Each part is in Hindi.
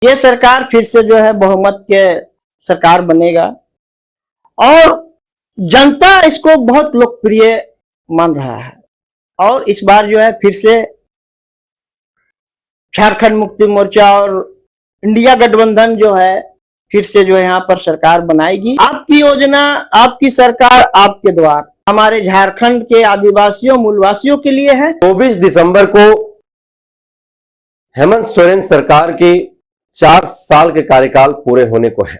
ये सरकार फिर से जो है बहुमत के सरकार बनेगा और जनता इसको बहुत लोकप्रिय मान रहा है। और इस बार जो है फिर से झारखंड मुक्ति मोर्चा और इंडिया गठबंधन जो है फिर से जो है यहाँ पर सरकार बनाएगी। आपकी योजना, आपकी सरकार, आपके द्वार हमारे झारखंड के आदिवासियों मूलवासियों के लिए है। 24 दिसंबर को हेमंत सोरेन सरकार की 4 साल के कार्यकाल पूरे होने को है।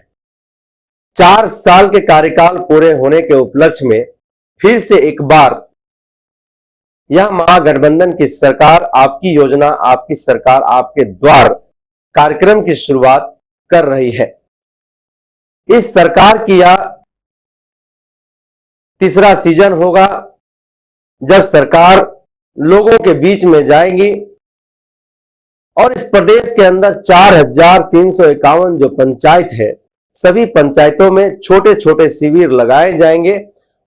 4 साल के कार्यकाल पूरे होने के उपलक्ष्य में फिर से एक बार यह महागठबंधन की सरकार, आपकी योजना, आपकी सरकार, आपके द्वार कार्यक्रम की शुरुआत कर रही है। इस सरकार की यह तीसरा सीजन होगा जब सरकार लोगों के बीच में जाएगी और इस प्रदेश के अंदर 4351 जो पंचायत है, सभी पंचायतों में छोटे छोटे शिविर लगाए जाएंगे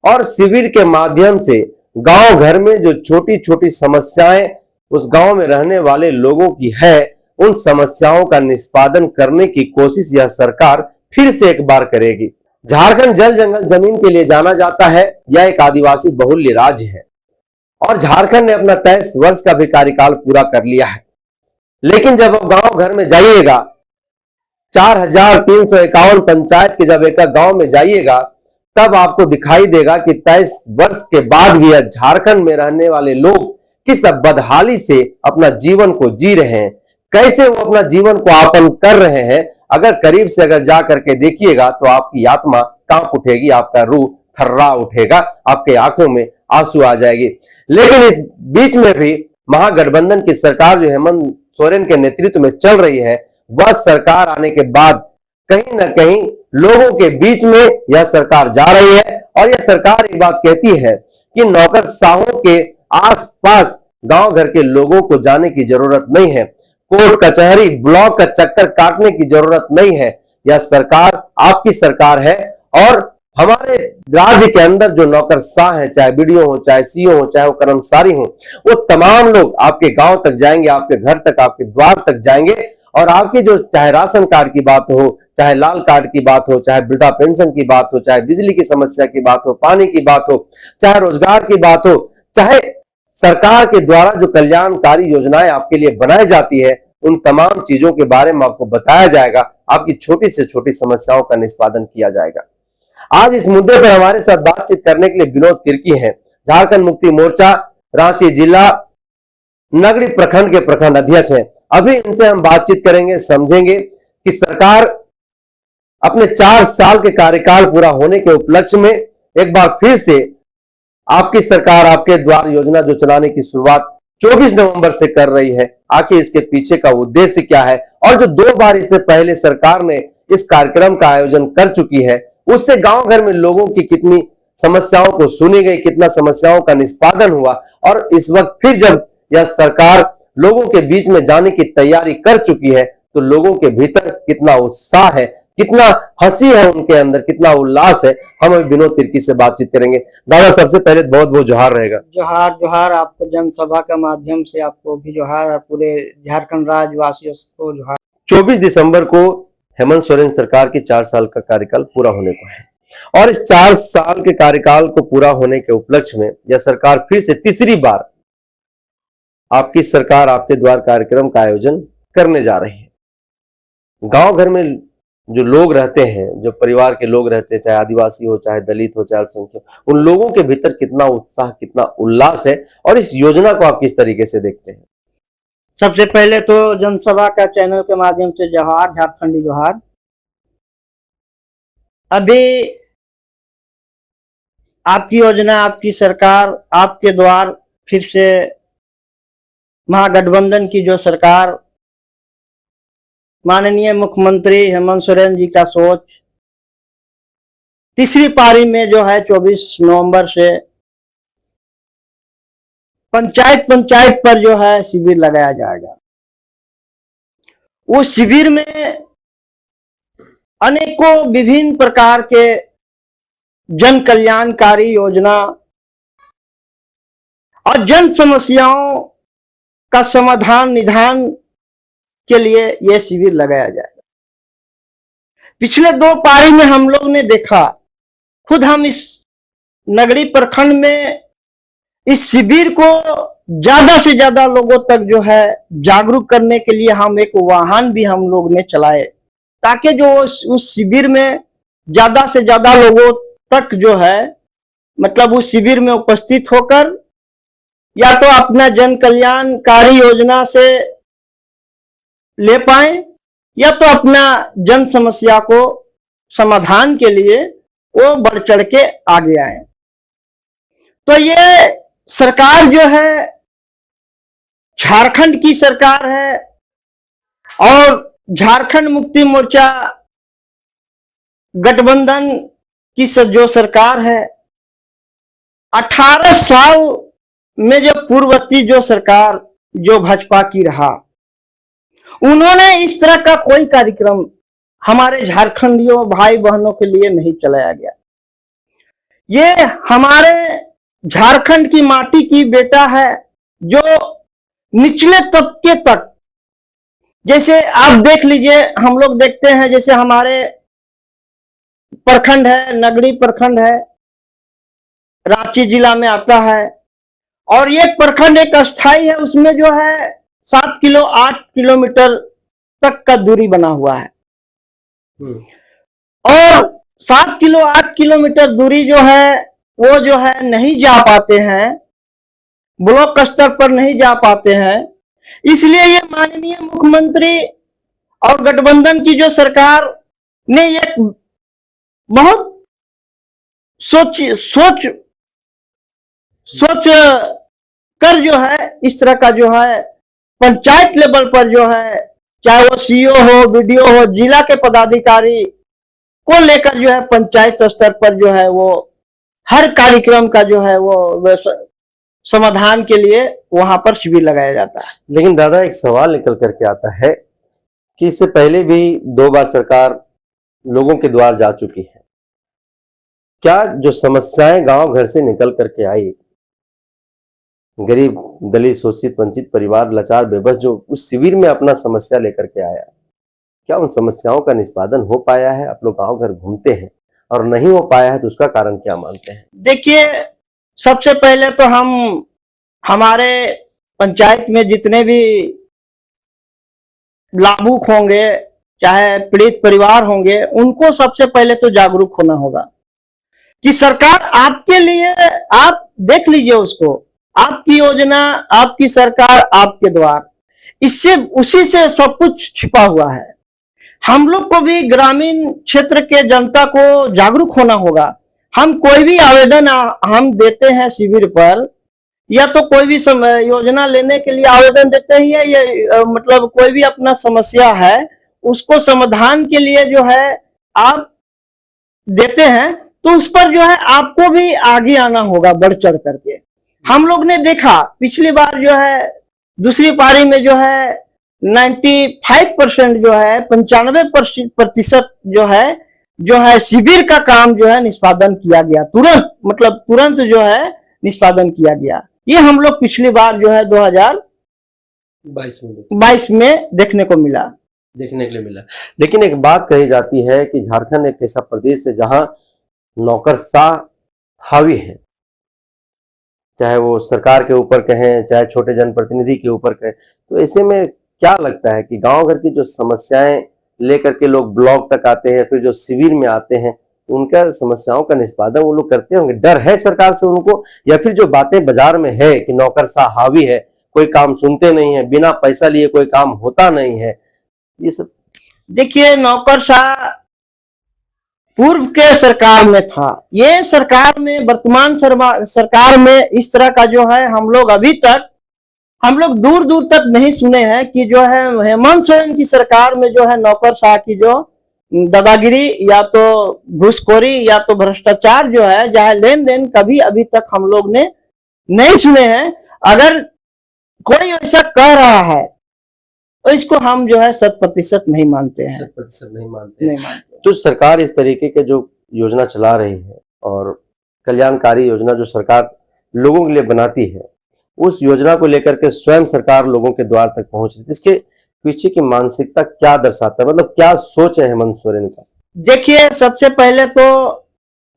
और शिविर के माध्यम से गांव घर में जो छोटी छोटी समस्याएं उस गांव में रहने वाले लोगों की है, उन समस्याओं का निष्पादन करने की कोशिश यह सरकार फिर से एक बार करेगी। झारखंड जल जंगल जमीन के लिए जाना जाता है। यह एक आदिवासी बहुल्य राज्य है और झारखंड ने अपना 23 वर्ष का भी कार्यकाल पूरा कर लिया है। लेकिन जब आप गांव घर में जाइएगा, 4351 पंचायत के जब एक गांव में जाइएगा, तब आपको दिखाई देगा कि 23 वर्ष के बाद भी झारखंड में रहने वाले लोग किस बदहाली से अपना जीवन को जी रहे हैं, कैसे वो अपना जीवन को यापन कर रहे हैं। अगर करीब से अगर जा करके देखिएगा तो आपकी आत्मा कांप उठेगी, आपका रूह थर्रा उठेगा, आपके आंखों में आंसू आ जाएगी। लेकिन इस बीच में भी महागठबंधन की सरकार जो हेमंत सोरेन के नेतृत्व में चल रही है, वह सरकार आने के बाद कहीं ना कहीं लोगों के बीच में यह सरकार जा रही है और यह सरकार एक बात कहती है कि नौकरशाहों के आसपास गांव घर के लोगों को जाने की जरूरत नहीं है, कोर्ट कचहरी ब्लॉक का चक्कर काटने की जरूरत नहीं है। यह सरकार आपकी सरकार है और हमारे राज्य के अंदर जो नौकरशाह हैं, चाहे बीडीओ हो, चाहे सीओ हो, चाहे वो कर्मचारी हो, वो तमाम लोग आपके गांव तक जाएंगे, आपके घर तक, आपके द्वार तक जाएंगे और आपकी जो चाहे राशन कार्ड की बात हो, चाहे लाल कार्ड की बात हो, चाहे वृद्धा पेंशन की बात हो, चाहे बिजली की समस्या की बात हो, पानी की बात हो, चाहे रोजगार की बात हो, चाहे सरकार के द्वारा जो कल्याणकारी योजनाएं आपके लिए बनाई जाती है, उन तमाम चीजों के बारे में आपको बताया जाएगा। आपकी छोटी से छोटी समस्याओं का निष्पादन किया जाएगा। आज इस मुद्दे पर हमारे साथ बातचीत करने के लिए विनोद तिर्की हैं, झारखंड मुक्ति मोर्चा रांची जिला नगड़ी प्रखंड के प्रखंड अध्यक्ष हैं। अभी इनसे हम बातचीत करेंगे, समझेंगे कि सरकार अपने 4 साल के कार्यकाल पूरा होने के उपलक्ष्य में एक बार फिर से आपकी सरकार आपके द्वार योजना जो चलाने की शुरुआत 24 नवंबर से कर रही है, आखिर इसके पीछे का उद्देश्य क्या है और जो 2 बार इससे पहले सरकार ने इस कार्यक्रम का आयोजन कर चुकी है, उससे गांव घर में लोगों की कितनी समस्याओं को सुनी गई, कितना समस्याओं का निष्पादन हुआ और इस वक्त फिर जब यह सरकार लोगों के बीच में जाने की तैयारी कर चुकी है, तो लोगों के भीतर कितना उत्साह है, कितना हंसी है उनके अंदर, कितना उल्लास है। हम अभी विनोद तिर्की से बातचीत करेंगे। दादा, सबसे पहले बहुत बहुत जोहार रहेगा। जोहार जोहार, आपको जनसभा के माध्यम से आपको भी जोहार और पूरे झारखंड राज्यवासियों को जोहार। 24 दिसंबर को हेमंत सोरेन सरकार की 4 साल का कार्यकाल पूरा होने को है और इस 4 साल के कार्यकाल को पूरा होने के उपलक्ष्य में यह सरकार फिर से तीसरी बार आपकी सरकार आपके द्वार कार्यक्रम का आयोजन करने जा रही है। गांव घर में जो लोग रहते हैं, जो परिवार के लोग रहते हैं, चाहे आदिवासी हो, चाहे दलित हो, चाहे अल्पसंख्यक, उन लोगों के भीतर कितना उत्साह, कितना उल्लास है और इस योजना को आप किस तरीके से देखते हैं? सबसे पहले तो जनसभा का चैनल के माध्यम से जोहार, झारखंडी जोहार। अभी आपकी योजना, आपकी सरकार, आपके द्वार फिर से महागठबंधन की जो सरकार, माननीय मुख्यमंत्री हेमंत सोरेन जी का सोच, तीसरी पारी में जो है 24 नवंबर से पंचायत पर जो है शिविर लगाया जाएगा। उस शिविर में अनेकों विभिन्न प्रकार के जन कल्याणकारी योजना और जन समस्याओं का समाधान निदान के लिए ये शिविर लगाया जाएगा। पिछले 2 पारी में हम लोग ने देखा, खुद हम इस नगरी प्रखंड में इस शिविर को ज्यादा से ज्यादा लोगों तक जो है जागरूक करने के लिए हम एक वाहन भी हम लोग ने चलाए, ताकि जो उस शिविर में ज्यादा से ज्यादा लोगों तक जो है मतलब उस शिविर में उपस्थित होकर या तो अपना जन कल्याणकारी योजना से ले पाए या तो अपना जन समस्या को समाधान के लिए वो बढ़ चढ़ के आगे आए। तो ये सरकार जो है झारखंड की सरकार है और झारखंड मुक्ति मोर्चा गठबंधन की जो सरकार है, 18 साल में जो पूर्ववर्ती जो सरकार जो भाजपा की रहा, उन्होंने इस तरह का कोई कार्यक्रम हमारे झारखंडियों भाई बहनों के लिए नहीं चलाया गया। ये हमारे झारखंड की माटी की बेटा है जो निचले तबके तक, जैसे आप देख लीजिए, हम लोग देखते हैं जैसे हमारे प्रखंड है, नगरी प्रखंड है, रांची जिला में आता है और ये प्रखंड एक अस्थाई है, उसमें जो है 8 किलोमीटर तक का दूरी बना हुआ है और 8 किलोमीटर दूरी जो है वो जो है नहीं जा पाते हैं, ब्लॉक स्तर पर नहीं जा पाते हैं। इसलिए ये माननीय मुख्यमंत्री और गठबंधन की जो सरकार ने एक बहुत सोच कर जो है इस तरह का जो है पंचायत लेवल पर जो है, चाहे वो सीईओ हो, बीडीओ हो, जिला के पदाधिकारी को लेकर जो है पंचायत स्तर पर जो है वो हर कार्यक्रम का जो है वो समाधान के लिए वहां पर शिविर लगाया जाता है। लेकिन दादा एक सवाल निकल करके आता है कि इससे पहले भी 2 बार सरकार लोगों के द्वार जा चुकी है। क्या जो समस्याएं गांव घर से निकल करके आई, गरीब दलित शोषित वंचित परिवार लाचार बेबस जो उस शिविर में अपना समस्या लेकर के आया, क्या उन समस्याओं का निष्पादन हो पाया है? आप लोग गांव घर घूमते हैं और नहीं हो पाया है तो उसका कारण क्या मानते हैं? देखिए, सबसे पहले तो हम हमारे पंचायत में जितने भी लाभुक होंगे, चाहे पीड़ित परिवार होंगे, उनको सबसे पहले तो जागरूक होना होगा कि सरकार आपके लिए, आप देख लीजिए उसको, आपकी योजना, आपकी सरकार, आपके द्वार, इससे उसी से सब कुछ छिपा हुआ है। हम लोग को भी ग्रामीण क्षेत्र के जनता को जागरूक होना होगा। हम कोई भी आवेदन हम देते हैं शिविर पर, या तो कोई भी योजना लेने के लिए आवेदन देते हैं या मतलब कोई भी अपना समस्या है उसको समाधान के लिए जो है आप देते हैं, तो उस पर जो है आपको भी आगे आना होगा बढ़ चढ़ करके। हम लोग ने देखा पिछली बार जो है दूसरी पारी में जो है 95% जो है 95% जो है शिविर का काम जो है निष्पादन किया गया, तुरंत जो है निष्पादन किया गया। ये हम लोग पिछली बार जो है 2022 में देखने के लिए मिला। लेकिन एक बात कही जाती है कि झारखंड एक ऐसा प्रदेश है जहां नौकरशाह हावी है, चाहे वो सरकार के ऊपर कहें, चाहे छोटे जनप्रतिनिधि के ऊपर कहें। तो ऐसे में क्या लगता है कि गांव घर की जो समस्याएं लेकर के लोग ब्लॉक तक आते हैं, फिर जो शिविर में आते हैं, उनका समस्याओं का निष्पादन वो लोग करते होंगे? डर है सरकार से उनको, या फिर जो बातें बाजार में है कि नौकरशाह हावी है, कोई काम सुनते नहीं है, बिना पैसा लिए कोई काम होता नहीं है, ये सब? देखिए, नौकरशाह पूर्व के सरकार में था, ये सरकार में, वर्तमान सरकार में इस तरह का जो है हम लोग दूर दूर तक नहीं सुने हैं कि जो है हेमंत सोरेन की सरकार में जो है नौकरशाह की जो दादागिरी या तो घूसखोरी या तो भ्रष्टाचार जो है, चाहे लेन देन, कभी अभी तक हम लोग ने नहीं सुने हैं। अगर कोई ऐसा कह रहा है तो इसको हम जो है 100% नहीं मानते हैं। 100% नहीं मानते। तो सरकार इस तरीके के जो योजना चला रही है और कल्याणकारी योजना जो सरकार लोगों के लिए बनाती है, उस योजना को लेकर के स्वयं सरकार लोगों के द्वार तक पहुंच रही है, इसके पीछे की मानसिकता क्या दर्शाता है, मतलब क्या सोच है हेमंत सोरेन का? देखिए, सबसे पहले तो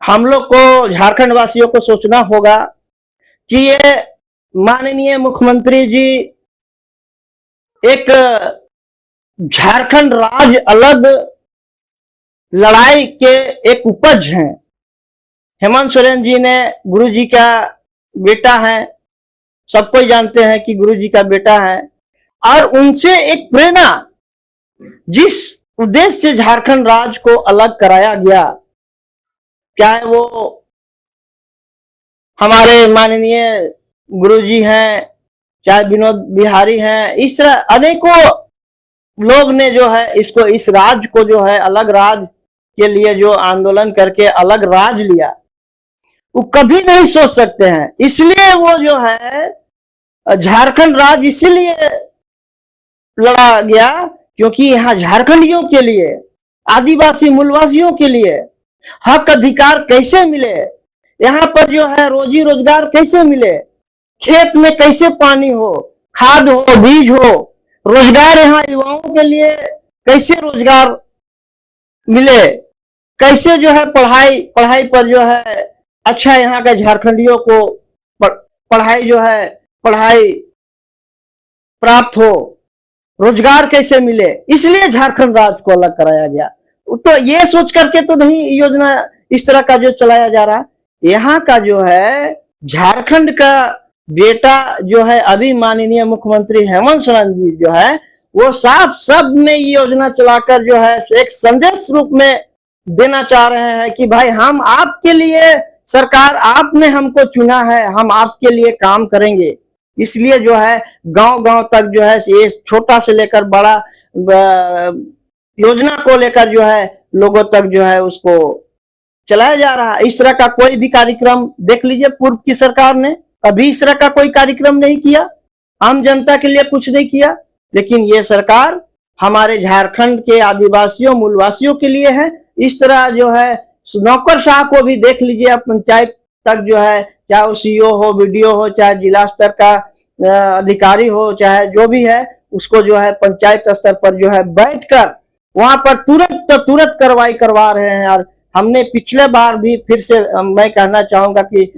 हम लोग को झारखंड वासियों को सोचना होगा कि ये माननीय मुख्यमंत्री जी एक झारखंड राज्य अलग लड़ाई के एक उपज हैं। हेमंत सोरेन जी ने गुरु जी का बेटा है, सबको जानते हैं कि गुरु जी का बेटा है, और उनसे एक प्रेरणा, जिस उद्देश्य से झारखंड राज्य को अलग कराया गया, चाहे वो हमारे माननीय गुरु जी हैं, चाहे विनोद बिहारी हैं, इस तरह अनेकों लोग ने जो है इसको, इस राज्य को जो है अलग राज्य के लिए जो आंदोलन करके अलग राज्य लिया, वो कभी नहीं सोच सकते हैं। इसलिए वो जो है झारखंड राज्य इसीलिए लड़ा गया क्योंकि यहाँ झारखंडियों के लिए, आदिवासी मूलवासियों के लिए हक अधिकार कैसे मिले, यहाँ पर जो है रोजी रोजगार कैसे मिले, खेत में कैसे पानी हो, खाद हो, बीज हो, रोजगार यहाँ युवाओं के लिए कैसे रोजगार मिले, कैसे जो है पढ़ाई पर जो है अच्छा यहाँ के झारखंडियों को पढ़ाई प्राप्त हो, रोजगार कैसे मिले, इसलिए झारखंड राज्य को अलग कराया गया। तो ये सोच करके तो नहीं योजना इस तरह का जो चलाया जा रहा। यहाँ का जो है झारखंड का बेटा जो है अभी माननीय मुख्यमंत्री हेमंत सोरेन जी जो है वो साफ शब्द में ये योजना चलाकर जो है एक संदेश रूप में देना चाह रहे हैं कि भाई हम आपके लिए, सरकार आपने हमको चुना है, हम आपके लिए काम करेंगे। इसलिए जो है गांव गांव तक जो है ये छोटा से लेकर बड़ा योजना को लेकर जो है लोगों तक जो है उसको चलाया जा रहा है। इस तरह का कोई भी कार्यक्रम देख लीजिए, पूर्व की सरकार ने कभी इस तरह का कोई कार्यक्रम नहीं किया, आम जनता के लिए कुछ नहीं किया। लेकिन ये सरकार हमारे झारखंड के आदिवासियों मूलवासियों के लिए है। इस तरह जो है नौकरशाह को भी देख लीजिए, पंचायत तक जो है, चाहे वो सीईओ हो, बीडीओ हो, चाहे जिला स्तर का अधिकारी हो, चाहे जो भी है, उसको जो है पंचायत स्तर पर जो है बैठकर वहां पर तुरंत कार्रवाई करवा रहे हैं। और हमने पिछले बार भी, फिर से मैं कहना चाहूंगा कि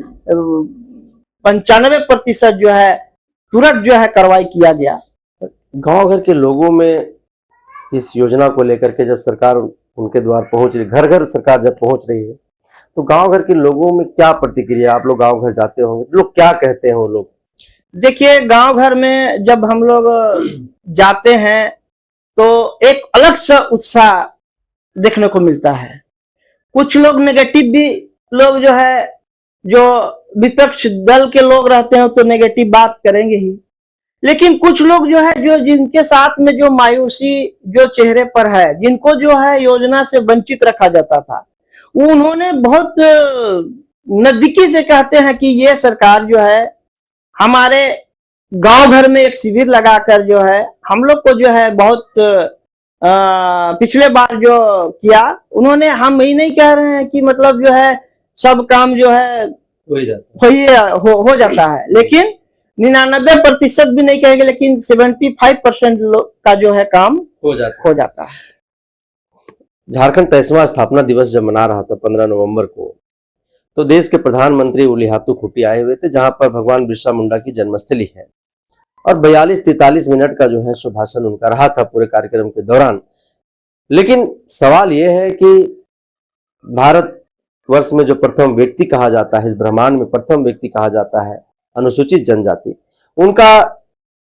95% जो है तुरंत जो है कार्रवाई किया गया। गांव घर के लोगों में इस योजना को लेकर के जब सरकार उनके द्वार पहुंच रही, घर घर सरकार जब पहुंच रही है, तो गांव घर के लोगों में क्या प्रतिक्रिया? आप लोग गांव घर जाते होंगे, लोग क्या कहते हैं वो लोग? देखिए, गांव घर में जब हम लोग जाते हैं तो एक अलग सा उत्साह देखने को मिलता है। कुछ लोग नेगेटिव भी, लोग जो है, जो विपक्ष दल के लोग रहते हैं तो नेगेटिव बात करेंगे ही, लेकिन कुछ लोग जो है, जो जिनके साथ में जो मायूसी जो चेहरे पर है, जिनको जो है योजना से वंचित रखा जाता था, उन्होंने बहुत नजदीकी से कहते हैं कि ये सरकार जो है हमारे गांव घर में एक शिविर लगाकर जो है हम लोग को जो है बहुत पिछले बार जो किया उन्होंने, हम ही नहीं कह रहे हैं कि मतलब जो है सब काम जो है हो जाता है, लेकिन 99% भी नहीं कहेंगे, लेकिन 75% का जो है काम हो जाता है। झारखंड 23वां स्थापना दिवस जब मना रहा था 15 नवंबर को, तो देश के प्रधानमंत्री उलिहातू खुट्टी आए हुए थे, जहां पर भगवान बिरसा मुंडा की जन्मस्थली है, और 42-43 मिनट का जो है सुभाषण उनका रहा था पूरे कार्यक्रम के दौरान। लेकिन सवाल यह है कि भारत वर्ष में जो प्रथम व्यक्ति कहा जाता है, इस ब्रह्मांड में प्रथम व्यक्ति कहा जाता है अनुसूचित जनजाति, उनका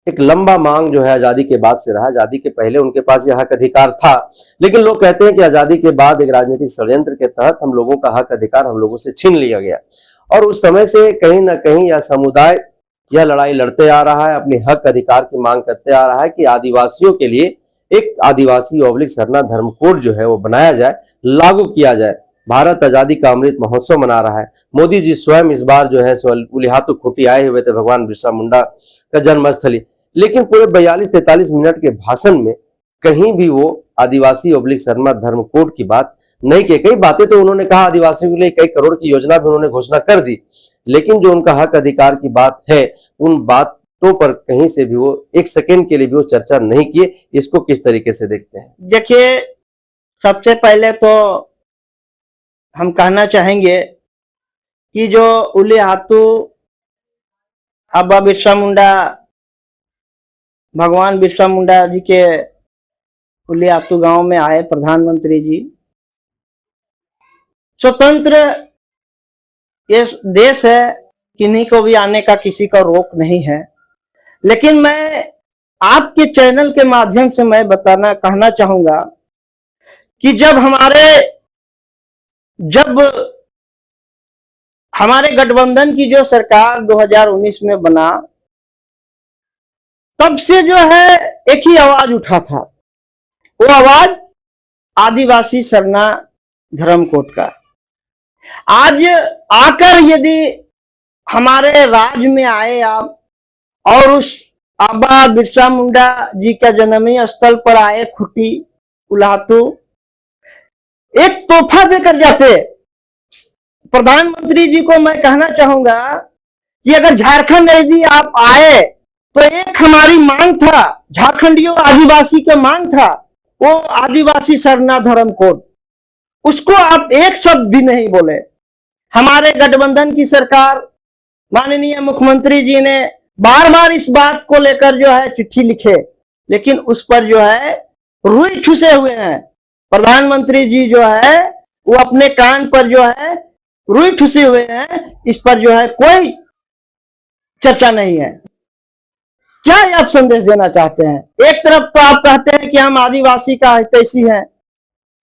एक लंबा मांग जो है आजादी के बाद से रहा। आजादी के पहले उनके पास यह हक अधिकार था, लेकिन लोग कहते हैं कि आजादी के बाद एक राजनीतिक षड्यंत्र के तहत हम लोगों का हक अधिकार हम लोगों से छीन लिया गया, और उस समय से कहीं ना कहीं यह समुदाय यह लड़ाई लड़ते आ रहा है, अपने हक अधिकार की मांग करते आ रहा है कि आदिवासियों के लिए एक आदिवासी सरना धर्म कोड जो है वो बनाया जाए, लागू किया जाए। भारत आजादी का अमृत महोत्सव मना रहा है। मोदी जी स्वयं इस बार जो है उलिहातू खुट्टी आए हुए थे भगवान बिरसा मुंडा का जन्मस्थली, लेकिन पूरे 42-43 मिनट के भाषण में कहीं भी वो आदिवासी सरना धर्म कोड की बात नहीं की। कई बातें तो उन्होंने कहा, आदिवासियों के लिए कई करोड़ की योजना भी उन्होंने घोषणा कर दी, लेकिन जो उनका हक अधिकार की बात है, उन बात तो पर कहीं से भी वो एक सेकंड के लिए भी वो चर्चा नहीं किए। इसको किस तरीके से देखते हैं? देखिए, सबसे पहले तो हम कहना चाहेंगे कि जो उले हाथू अब्बा बिरसा मुंडा, भगवान बिरसा मुंडा जी के उले हाथू गांव में आए प्रधानमंत्री जी, स्वतंत्र ये देश है, किन्हीं को भी आने का किसी का रोक नहीं है। लेकिन मैं आपके चैनल के माध्यम से मैं कहना चाहूंगा कि जब हमारे गठबंधन की जो सरकार 2019 में बना, तब से जो है एक ही आवाज उठा था, वो आवाज आदिवासी सरना धर्म कोड का। आज आकर यदि हमारे राज्य में आए आप और उस अब्बा बिरसा मुंडा जी का जन्मी स्थल पर आए, खुटी उलातू, एक तोहफा देकर जाते। प्रधानमंत्री जी को मैं कहना चाहूंगा कि अगर झारखंड यदि आप आए तो एक हमारी मांग था, झारखंडियों आदिवासी का मांग था, वो आदिवासी सरना धर्म कोड, उसको आप एक शब्द भी नहीं बोले। हमारे गठबंधन की सरकार, माननीय मुख्यमंत्री जी ने बार बार इस बात को लेकर जो है चिट्ठी लिखे, लेकिन उस पर जो है रुई ठुसे हुए हैं। प्रधानमंत्री जी जो है वो अपने कान पर जो है रुई ठुसे हुए हैं, इस पर जो है कोई चर्चा नहीं है। क्या आप संदेश देना चाहते हैं? एक तरफ तो आप कहते हैं कि हम आदिवासी का हितैषी हैं,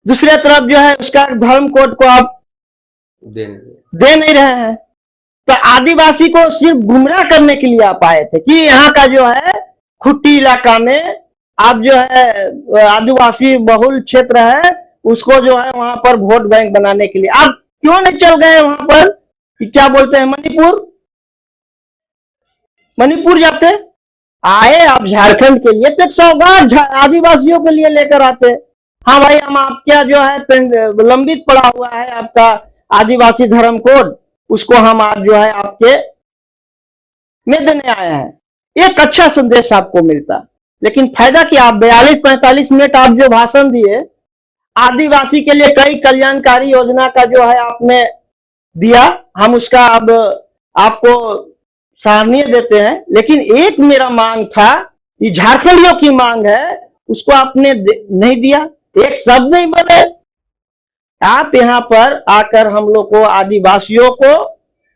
दूसरे तरफ जो है उसका धर्म कोड को आप दे नहीं रहे हैं। तो आदिवासी को सिर्फ गुमराह करने के लिए आप आए थे कि यहाँ का जो है खुट्टी इलाका में आप जो है आदिवासी बहुल क्षेत्र है, उसको जो है वहां पर वोट बैंक बनाने के लिए आप क्यों नहीं चल गए वहां पर, क्या बोलते हैं, मणिपुर जाते। आए आप झारखंड के लिए तो एक सौगात आदिवासियों के लिए लेकर आते। हाँ भाई, हम आपका जो है लंबित पड़ा हुआ है आपका आदिवासी धर्म कोड, उसको हम आज जो है आपके में देने आए हैं, एक अच्छा संदेश आपको मिलता। लेकिन फायदा क्या, आप 42-45 मिनट आप जो भाषण दिए, आदिवासी के लिए कई कल्याणकारी योजना का जो है आपने दिया, हम उसका अब आपको सराहनीय देते हैं। लेकिन एक मेरा मांग था, ये झारखंडियों की मांग है, उसको आपने नहीं दिया, एक शब्द नहीं बोले। आप यहाँ पर आकर हम लोग को, आदिवासियों को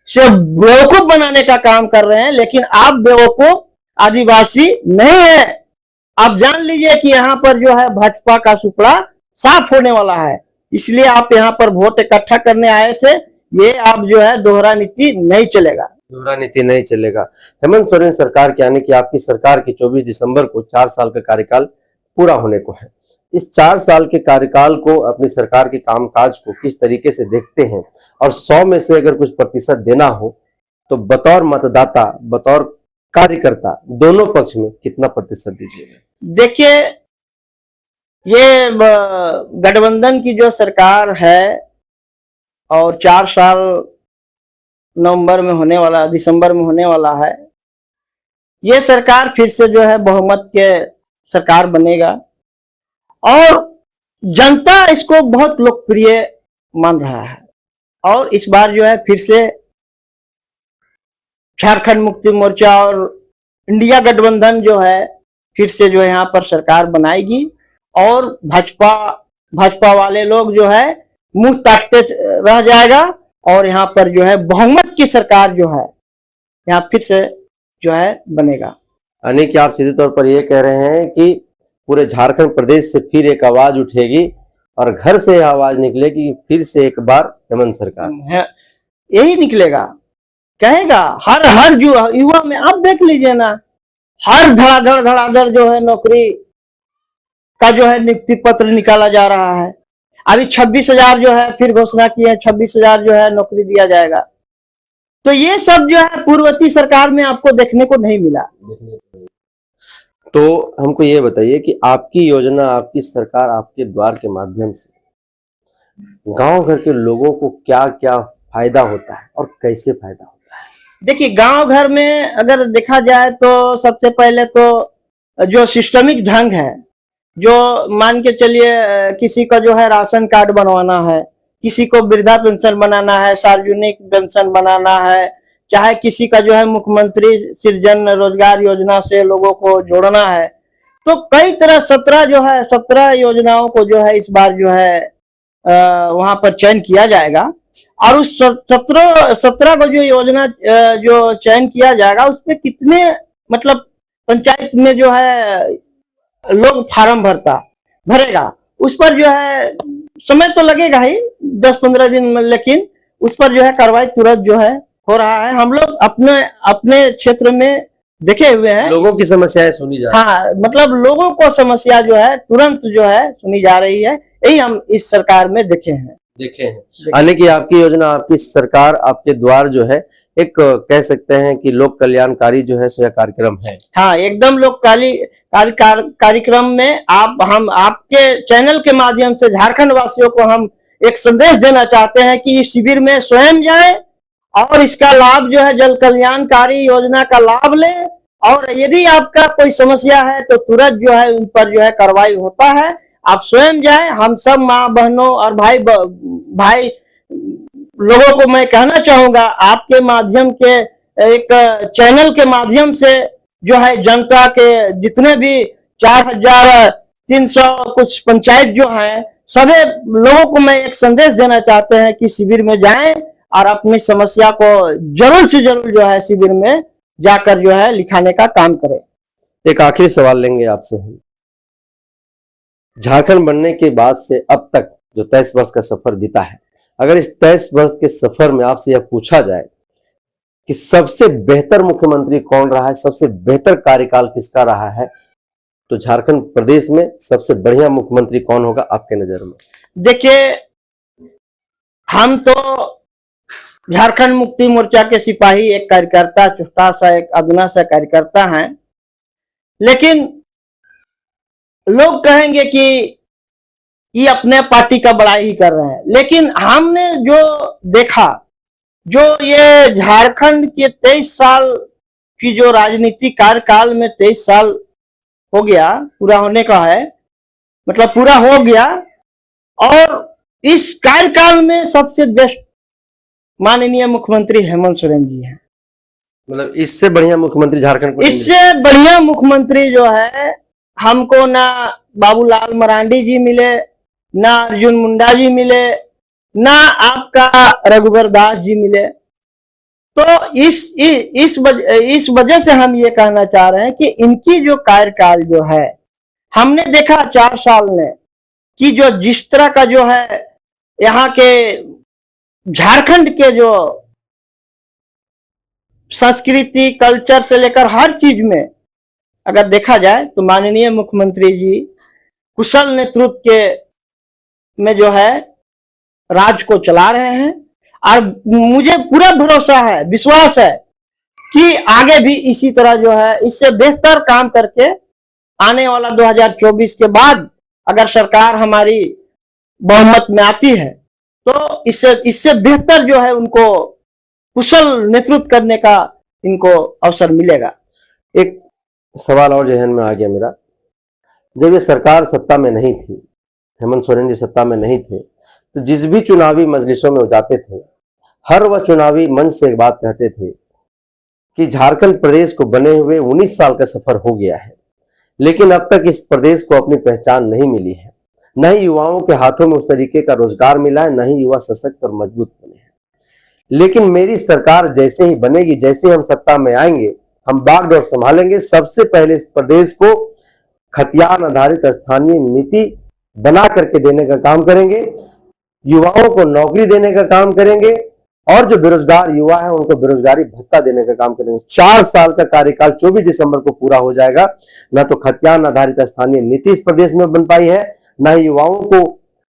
सिर्फ बेवकूफ बनाने का काम कर रहे हैं। लेकिन आप बेवकूफ आदिवासी नहीं है। आप जान लीजिए कि यहाँ पर जो है भाजपा का सुपड़ा साफ होने वाला है, इसलिए आप यहाँ पर वोट इकट्ठा करने आए थे। ये आप जो है दोहरा नीति नहीं चलेगा, दोहरा नीति नहीं चलेगा। हेमंत सोरेन सरकार के आने की, आपकी सरकार की 24 दिसंबर को 4 साल का कार्यकाल पूरा होने को है। इस 4 साल के कार्यकाल को, अपनी सरकार के कामकाज को किस तरीके से देखते हैं, और 100 में से अगर कुछ प्रतिशत देना हो तो बतौर मतदाता, बतौर कार्यकर्ता, दोनों पक्ष में कितना प्रतिशत दीजिएगा? देखिए, ये गठबंधन की जो सरकार है और 4 साल नवंबर में होने वाला, दिसंबर में होने वाला है, ये सरकार फिर से जो है बहुमत के सरकार बनेगा और जनता इसको बहुत लोकप्रिय मान रहा है। और इस बार जो है फिर से झारखंड मुक्ति मोर्चा और इंडिया गठबंधन जो है फिर से जो है यहाँ पर सरकार बनाएगी और भाजपा वाले लोग जो है मुंह ताकते रह जाएगा और यहाँ पर जो है बहुमत की सरकार जो है यहाँ फिर से जो है बनेगा। यानी कि आप सीधे तौर पर ये कह रहे हैं कि पूरे झारखंड प्रदेश से फिर एक आवाज उठेगी और घर से यह आवाज निकलेगी, फिर से एक बार हेमंत सरकार, यही निकलेगा, कहेगा हर जो युवा में। आप देख लीजिए ना, हर धड़ाधड़ जो है नौकरी का जो है नियुक्ति पत्र निकाला जा रहा है। अभी 26,000 जो है फिर घोषणा की है, 26,000 जो है नौकरी दिया जाएगा। तो ये सब जो है पूर्ववर्ती सरकार में आपको देखने को नहीं मिला। तो हमको ये बताइए कि आपकी योजना, आपकी सरकार, आपके द्वार के माध्यम से गांव घर के लोगों को क्या क्या फायदा होता है और कैसे फायदा होता है? देखिए, गांव घर में अगर देखा जाए तो सबसे पहले तो जो सिस्टमिक ढंग है, जो मान के चलिए किसी का जो है राशन कार्ड बनवाना है, किसी को वृद्धा पेंशन बनाना है, सार्वजनिक पेंशन बनाना है, चाहे किसी का जो है मुख्यमंत्री सृजन रोजगार योजना से लोगों को जोड़ना है, तो कई तरह 17 जो है 17 योजनाओं को जो है इस बार जो है वहां पर चयन किया जाएगा। और उस 17 को जो योजना जो चयन किया जाएगा उसमें कितने मतलब पंचायत में जो है लोग फार्म भरेगा, उस पर जो है समय तो लगेगा ही 10-15 दिन में, लेकिन उस पर जो है कार्रवाई तुरंत जो है हो रहा है। हम लोग अपने अपने क्षेत्र में देखे हुए हैं, लोगों की समस्याएं सुनी जा रही हाँ, मतलब लोगों को समस्या जो है तुरंत जो है सुनी जा रही है, यही हम इस सरकार में देखे हैं। यानी कि आपकी योजना, आपकी सरकार, आपके द्वार जो है एक कह सकते हैं कि लोक कल्याणकारी जो है सो यह कार्यक्रम है। हाँ, एकदम लोक कार्यक्रम में हम आपके चैनल के माध्यम से झारखंड वासियों को हम एक संदेश देना चाहते हैं कि इस शिविर में स्वयं जाएं और इसका लाभ जो है जल कल्याणकारी योजना का लाभ लें, और यदि आपका कोई समस्या है तो तुरंत जो है उन पर जो है कार्रवाई होता है। आप स्वयं जाएं। हम सब माँ बहनों और भाई लोगों को मैं कहना चाहूंगा, आपके माध्यम के एक चैनल के माध्यम से जो है जनता के जितने भी 4300 कुछ पंचायत जो हैं, सभी लोगों को मैं एक संदेश देना चाहते हैं कि शिविर में जाएं और अपनी समस्या को जरूर से जरूर जो है शिविर में जाकर जो है लिखाने का काम करें। एक आखिरी सवाल लेंगे आपसे हम। झारखंड बनने के बाद से अब तक जो 23 वर्ष का सफर बीता है, अगर इस 23 वर्ष के सफर में आपसे यह पूछा जाए कि सबसे बेहतर मुख्यमंत्री कौन रहा है, सबसे बेहतर कार्यकाल किसका रहा है, तो झारखंड प्रदेश में सबसे बढ़िया मुख्यमंत्री कौन होगा आपके नजर में? देखिए, हम तो झारखंड मुक्ति मोर्चा के सिपाही, एक कार्यकर्ता, छोटा सा एक अदना सा कार्यकर्ता हैं, लेकिन लोग कहेंगे कि ये अपने पार्टी का बड़ाई ही कर रहे हैं, लेकिन हमने जो देखा, जो ये झारखंड के 23 साल की जो राजनीतिक कार्यकाल में 23 साल हो गया, पूरा होने का है, मतलब पूरा हो गया, और इस कार्यकाल में सबसे बेस्ट माननीय मुख्यमंत्री हेमंत सोरेन जी हैं। मतलब इससे बढ़िया मुख्यमंत्री झारखंड को, इससे बढ़िया मुख्यमंत्री जो है हमको ना बाबूलाल मरांडी जी मिले, ना अर्जुन मुंडा जी मिले, ना आपका रघुवर दास जी मिले। तो इस वजह से हम ये कहना चाह रहे हैं कि इनकी जो कार्यकाल जो है, हमने देखा 4 साल में कि जो जिस तरह का जो है यहाँ के झारखंड के जो संस्कृति कल्चर से लेकर हर चीज में अगर देखा जाए तो माननीय मुख्यमंत्री जी कुशल नेतृत्व के में जो है राज को चला रहे हैं, और मुझे पूरा भरोसा है, विश्वास है कि आगे भी इसी तरह जो है इससे बेहतर काम करके आने वाला 2024 के बाद अगर सरकार हमारी बहुमत में आती है तो इससे बेहतर जो है उनको कुशल नेतृत्व करने का इनको अवसर मिलेगा। एक सवाल और जहन में आ गया मेरा, जब ये सरकार सत्ता में नहीं थी, हेमंत सोरेन जी सत्ता में नहीं थे, तो जिस भी चुनावी मजलिसों में वो जाते थे, हर वह चुनावी मंच से एक बात कहते थे कि झारखंड प्रदेश को बने हुए 19 साल का सफर हो गया है, लेकिन अब तक इस प्रदेश को अपनी पहचान नहीं मिली है, न ही युवाओं के हाथों में उस तरीके का रोजगार मिला है, न ही युवा सशक्त और मजबूत बने हैं। लेकिन मेरी सरकार जैसे ही बनेगी, जैसे हम सत्ता में आएंगे, हम बागडोर संभालेंगे। सबसे पहले इस प्रदेश को खतियान आधारित स्थानीय नीति बना करके देने का काम करेंगे, युवाओं को नौकरी देने का काम करेंगे, और जो बेरोजगार युवा है उनको बेरोजगारी भत्ता देने का काम करेंगे। 4 साल का कार्यकाल 24 दिसंबर को पूरा हो जाएगा। न तो खतियान आधारित स्थानीय नीति इस प्रदेश में बन पाई है, न ही युवाओं को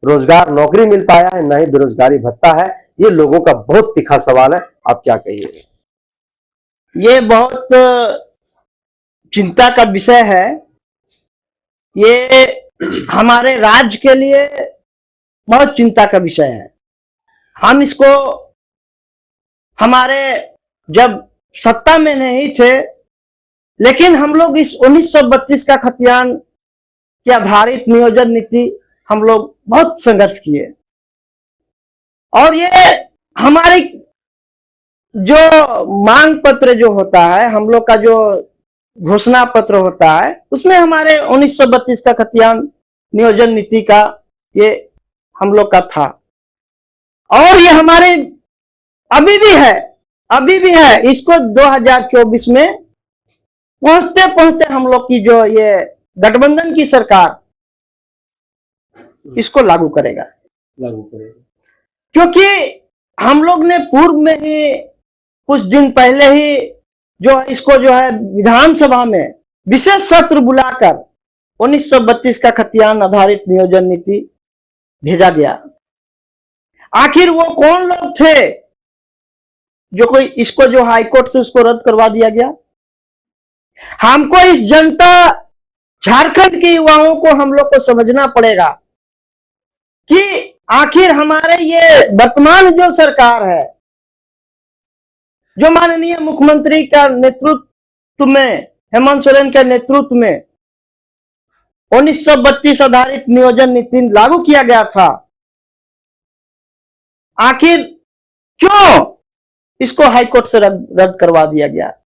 रोजगार नौकरी मिल पाया है, न ही बेरोजगारी भत्ता है। ये लोगों का बहुत तीखा सवाल है, आप क्या कहिए? ये बहुत चिंता का विषय है, ये हमारे राज्य के लिए बहुत चिंता का विषय है। हम इसको हमारे जब सत्ता में नहीं थे, लेकिन हम लोग इस 1932 का खतियान के आधारित नियोजन नीति हम लोग बहुत संघर्ष किए। और ये हमारी जो मांग पत्र जो होता है, हम लोग का जो घोषणा पत्र होता है, उसमें हमारे 1932 का खतियान नियोजन नीति का ये हम लोग का था। और ये हमारे अभी भी है। इसको 2024 में पहुंचते पहुंचते हम लोग की जो ये गठबंधन की सरकार इसको लागू करेगा। क्योंकि हम लोग ने पूर्व में ही कुछ दिन पहले ही जो इसको जो है विधानसभा में विशेष सत्र बुलाकर 1932 का खतियान आधारित नियोजन नीति भेजा गया। आखिर वो कौन लोग थे जो कोई इसको जो हाईकोर्ट से उसको रद्द करवा दिया गया? हमको इस जनता झारखंड के युवाओं को हम लोग को समझना पड़ेगा कि आखिर हमारे ये वर्तमान जो सरकार है, जो माननीय मुख्यमंत्री का नेतृत्व में, हेमंत सोरेन के नेतृत्व में 1932 आधारित नियोजन नीति लागू किया गया था, आखिर क्यों इसको हाईकोर्ट से रद्द करवा दिया गया?